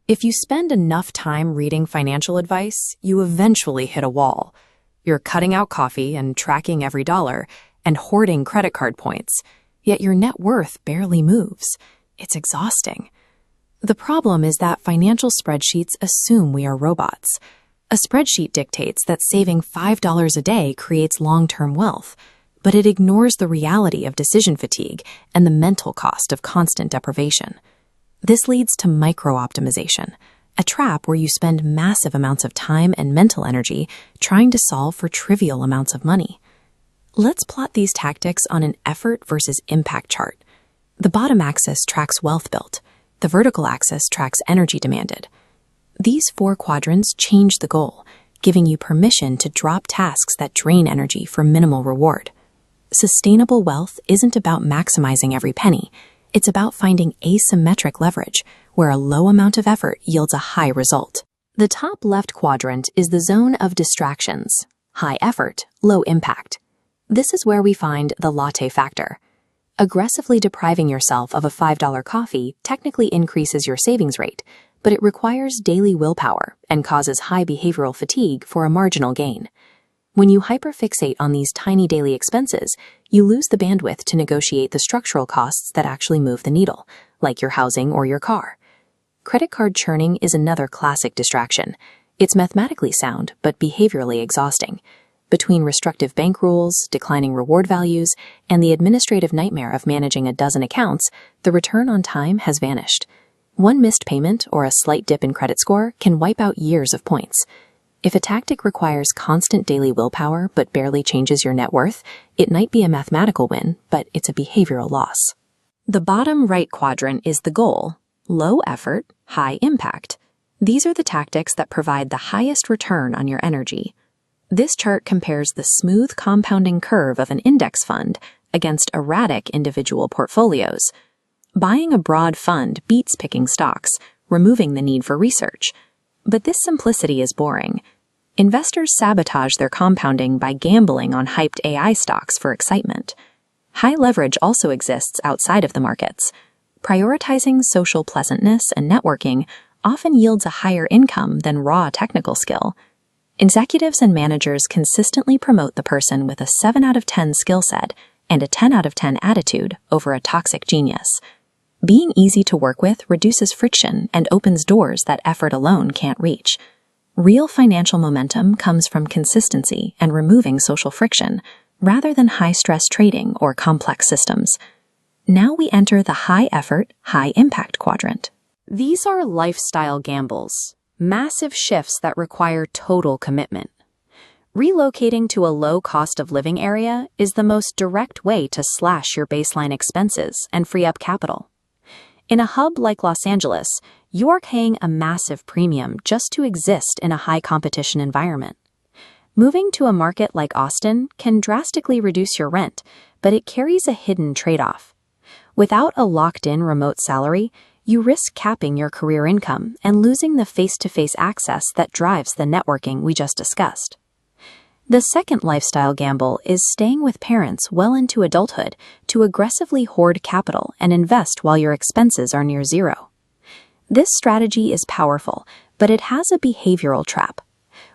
If you spend enough time reading financial advice, you eventually hit a wall. You're cutting out coffee and tracking every dollar and hoarding credit card points, yet your net worth barely moves. It's exhausting. The problem is that financial spreadsheets assume we are robots. A spreadsheet dictates that saving $5 a day creates long-term wealth, but it ignores the reality of decision fatigue and the mental cost of constant deprivation. This leads to micro-optimization, a trap where you spend massive amounts of time and mental energy trying to solve for trivial amounts of money. Let's plot these tactics on an effort versus impact chart. The bottom axis tracks wealth built. The vertical axis tracks energy demanded. These 4 quadrants change the goal, giving you permission to drop tasks that drain energy for minimal reward. Sustainable wealth isn't about maximizing every penny. It's about finding asymmetric leverage, where a low amount of effort yields a high result. The top left quadrant is the zone of distractions. High effort, low impact. This is where we find the latte factor. Aggressively depriving yourself of a $5 coffee technically increases your savings rate, but it requires daily willpower and causes high behavioral fatigue for a marginal gain. When you hyperfixate on these tiny daily expenses, you lose the bandwidth to negotiate the structural costs that actually move the needle, like your housing or your car. Credit card churning is another classic distraction. It's mathematically sound, but behaviorally exhausting. Between restrictive bank rules, declining reward values, and the administrative nightmare of managing a dozen accounts, the return on time has vanished. One missed payment or a slight dip in credit score can wipe out years of points. If a tactic requires constant daily willpower but barely changes your net worth, it might be a mathematical win, but it's a behavioral loss. The bottom right quadrant is the goal: low effort, high impact. These are the tactics that provide the highest return on your energy. This chart compares the smooth compounding curve of an index fund against erratic individual portfolios. Buying a broad fund beats picking stocks, removing the need for research. But this simplicity is boring. Investors sabotage their compounding by gambling on hyped AI stocks for excitement. High leverage also exists outside of the markets. Prioritizing social pleasantness and networking often yields a higher income than raw technical skill. Executives and managers consistently promote the person with a 7 out of 10 skill set and a 10 out of 10 attitude over a toxic genius. Being easy to work with reduces friction and opens doors that effort alone can't reach. Real financial momentum comes from consistency and removing social friction, rather than high-stress trading or complex systems. Now we enter the high-effort, high-impact quadrant. These are lifestyle gambles, massive shifts that require total commitment. Relocating to a low cost of living area is the most direct way to slash your baseline expenses and free up capital. In a hub like Los Angeles, you are paying a massive premium just to exist in a high-competition environment. Moving to a market like Austin can drastically reduce your rent, but it carries a hidden trade-off. Without a locked-in remote salary, you risk capping your career income and losing the face-to-face access that drives the networking we just discussed. The second lifestyle gamble is staying with parents well into adulthood to aggressively hoard capital and invest while your expenses are near zero. This strategy is powerful, but it has a behavioral trap.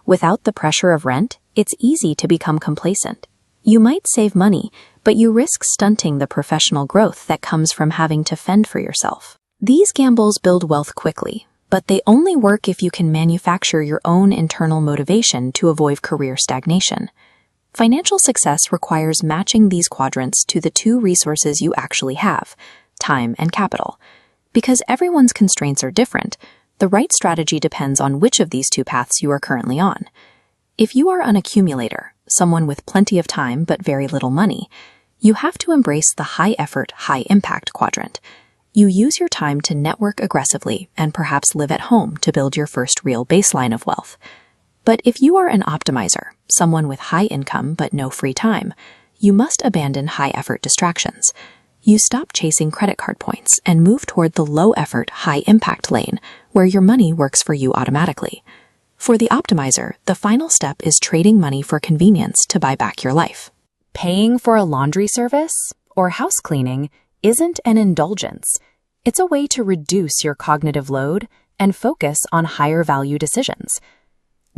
Without the pressure of rent, it's easy to become complacent. You might save money, but you risk stunting the professional growth that comes from having to fend for yourself. These gambles build wealth quickly, but they only work if you can manufacture your own internal motivation to avoid career stagnation. Financial success requires matching these quadrants to the 2 resources you actually have, time and capital. Because everyone's constraints are different, the right strategy depends on which of these 2 paths you are currently on. If you are an accumulator, someone with plenty of time but very little money, you have to embrace the high-effort, high-impact quadrant. You use your time to network aggressively and perhaps live at home to build your first real baseline of wealth. But if you are an optimizer, someone with high income but no free time, you must abandon high-effort distractions. You stop chasing credit card points and move toward the low-effort, high-impact lane, where your money works for you automatically. For the optimizer, the final step is trading money for convenience to buy back your life. Paying for a laundry service or house cleaning isn't an indulgence. It's a way to reduce your cognitive load and focus on higher value decisions.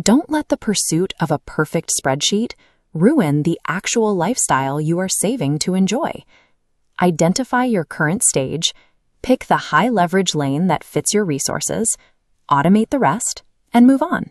Don't let the pursuit of a perfect spreadsheet ruin the actual lifestyle you are saving to enjoy. Identify your current stage, pick the high leverage lane that fits your resources, automate the rest, and move on.